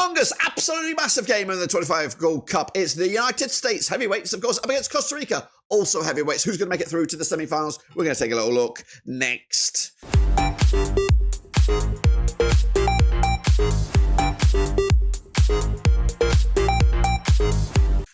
humongous, absolutely massive game in the 25 Gold Cup. It's the United States heavyweights, of course, up against Costa Rica, also heavyweights. Who's going to make it through to the semi-finals? We're going to take a little look next.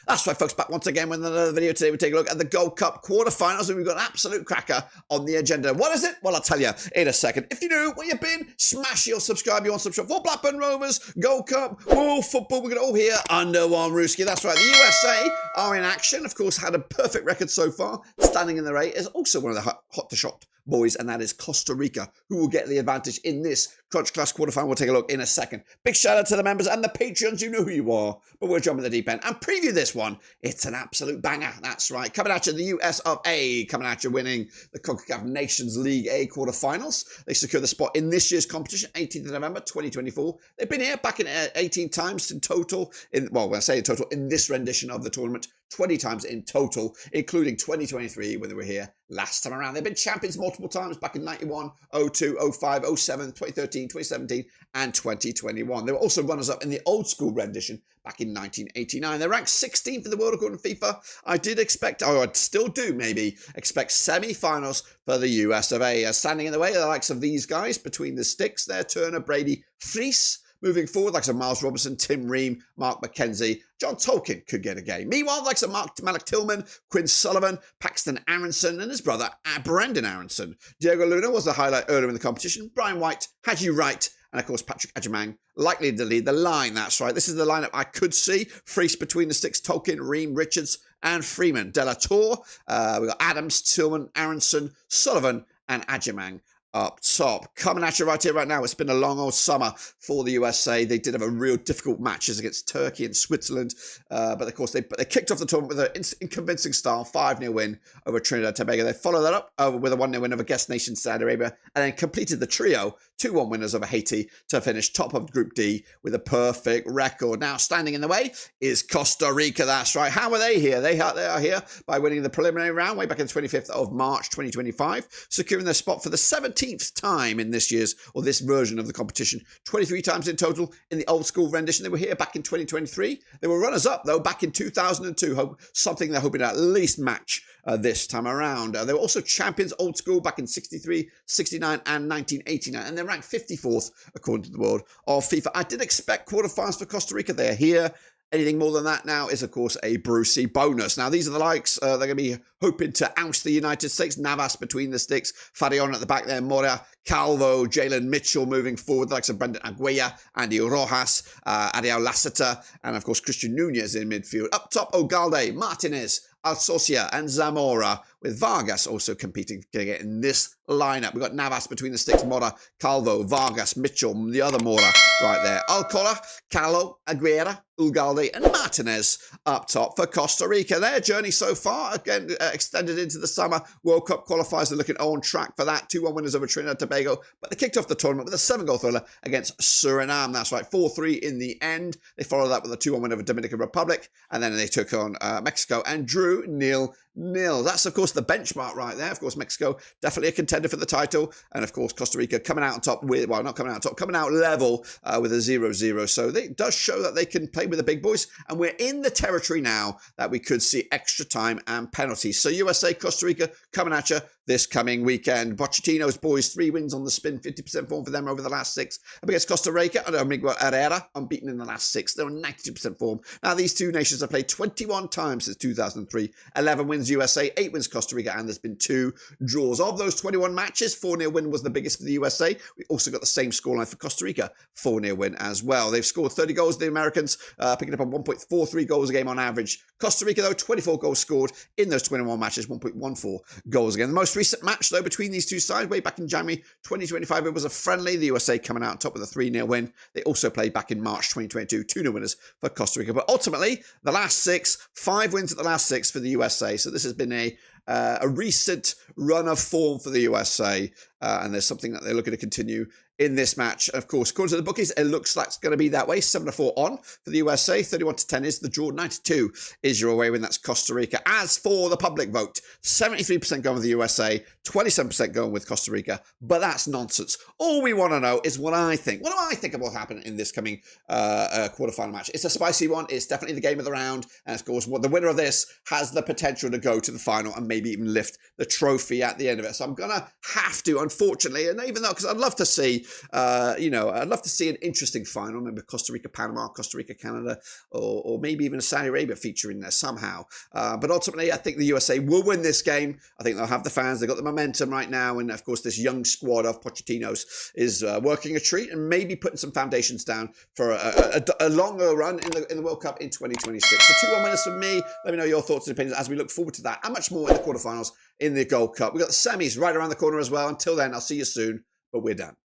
That's right, folks, back once again with another video. Today we take a look at the Gold Cup quarterfinals, and we've got an absolute cracker on the agenda. What is it? Well, I'll tell you in a second. If you know where you've been, smash your subscribe, you want to subscribe for Blackburn Rovers, Gold Cup, world football. We're going to all hear under one rooski. That's right, the USA are in action. Of course, had a perfect record so far. Standing in the race is also one of the hot to shot boys, and that is Costa Rica, who will get the advantage in this Crunch Class quarterfinal. We'll take a look in a second. Big shout out to the members and the Patreons. You know who you are, but we'll jump in the deep end and preview this one. It's an absolute banger. That's right. Coming at you, the US of A, coming at you, winning the CONCACAF Nations League A quarterfinals. They secure the spot in this year's competition, 18th of November, 2024. They've been here back in 18 times in total. When I say in total, in this rendition of the tournament, 20 times in total, including 2023 when they were here last time around. They've been champions multiple times back in 91, 02, 05, 07, 2013, 2017, and 2021. They were also runners-up in the old school rendition back in 1989. They're ranked 16th in the world according to FIFA. I did expect, or I still do maybe, expect semi-finals for the US of A. Standing in the way of the likes of these guys between the sticks there, Turner, Brady, Fries. Moving forward, like some Miles Robinson, Tim Ream, Mark McKenzie, John Tolkien could get a game. Meanwhile, like some Malik Tillman, Quinn Sullivan, Paxton Aronson, and his brother Brendan Aronson. Diego Luna was the highlight earlier in the competition. Brian White, Haji Wright, and of course Patrick Ajamang likely to lead the line. That's right. This is the lineup I could see. Fries between the sticks, Tolkien, Ream, Richards, and Freeman. De La Tour. We've got Adams, Tillman, Aronson, Sullivan, and Ajamang up top. Coming at you right here, right now. It's been a long old summer for the USA. They did have a real difficult matches against Turkey and Switzerland. But of course, they kicked off the tournament with an convincing style, 5-0 win over Trinidad and Tobago. They followed that up with a 1-0 win over guest nation Saudi Arabia, and then completed the trio, 2-1 winners over Haiti, to finish top of Group D with a perfect record. Now, standing in the way is Costa Rica. That's right. How are they here? They are here by winning the preliminary round way back on the 25th of March 2025, securing their spot for the 17th time in this year's, or this version of the competition. 23 times in total in the old school rendition. They were here back in 2023. They were runners-up, though, back in 2002. Something they're hoping to at least match this time around. They were also champions old school back in 63, 69, and 1989. And they're ranked 54th, according to the world of FIFA. I did expect quarterfinals for Costa Rica. They are here. Anything more than that now is, of course, a Brucey bonus. Now, these are the likes. They're going to be hoping to oust the United States. Navas between the sticks. Farion at the back there. Mora, Calvo, Jalen Mitchell moving forward. The likes of Brendan Aguella, Andy Rojas, Ariel Lassiter, and, of course, Christian Nunez in midfield. Up top, Ogalde, Martinez, Alsocia, and Zamora, with Vargas also competing in this lineup. We've got Navas between the sticks, Mora, Calvo, Vargas, Mitchell, the other Mora right there. Alcola, Calo, Aguera, Ugalde, and Martinez up top for Costa Rica. Their journey so far, again, extended into the summer. World Cup qualifiers are looking on track for that. 2-1 winners over Trinidad and Tobago, but they kicked off the tournament with a 7-goal thriller against Suriname. That's right, 4-3 in the end. They followed that with a 2-1 win over Dominican Republic, and then they took on Mexico and drew 0-0. That's, of course, the benchmark right there. Of course, Mexico definitely a contender for the title, and of course, Costa Rica coming out on top with, well, not coming out on top, coming out level with a 0-0. So it does show that they can play with the big boys, and we're in the territory now that we could see extra time and penalties. So USA, Costa Rica coming at you this coming weekend. Pochettino's boys, 3 wins on the spin, 50% form for them over the last 6. Up against Costa Rica, and Miguel Herrera, unbeaten in the last 6. They're on 92% form. Now, these two nations have played 21 times since 2003. 11 wins USA, 8 wins Costa Rica, and there's been 2 draws. Of those 21 matches, 4-0 win was the biggest for the USA. We also got the same scoreline for Costa Rica, 4-0 win as well. They've scored 30 goals, the Americans, picking up on 1.43 goals a game on average. Costa Rica, though, 24 goals scored in those 21 matches, 1.14 goals a game. The most recent match, though, between these two sides, way back in January 2025, it was a friendly. The USA coming out on top with a 3-0 win. They also played back in March 2022, 2-0 winners for Costa Rica. But ultimately, the last 6, 5 wins at the last 6 for the USA. So this has been a recent run of form for the USA. and there's something that they're looking to continue in this match. Of course, according to the bookies, it looks like it's going to be that way. 7-4 on for the USA. 31-10 is the draw. 92 is your away win. That's Costa Rica. As for the public vote, 73% going with the USA, 27% going with Costa Rica. But that's nonsense. All we want to know is what I think. What do I think will happen in this coming quarterfinal match? It's a spicy one. It's definitely the game of the round. And of course, the winner of this has the potential to go to the final and maybe even lift the trophy at the end of it. So I'm going to have to, unfortunately, and even though, because I'd love to see, I'd love to see an interesting final, maybe Costa Rica, Panama, Costa Rica, Canada, or maybe even a Saudi Arabia featuring there somehow. But ultimately, I think the USA will win this game. I think they'll have the fans. They've got the momentum right now. And of course, this young squad of Pochettino's is working a treat and maybe putting some foundations down for a longer run in the World Cup in 2026. So 2-1 winners from me. Let me know your thoughts and opinions as we look forward to that and much more in the quarterfinals in the Gold Cup. We've got the semis right around the corner as well. Until then, I'll see you soon, but we're done.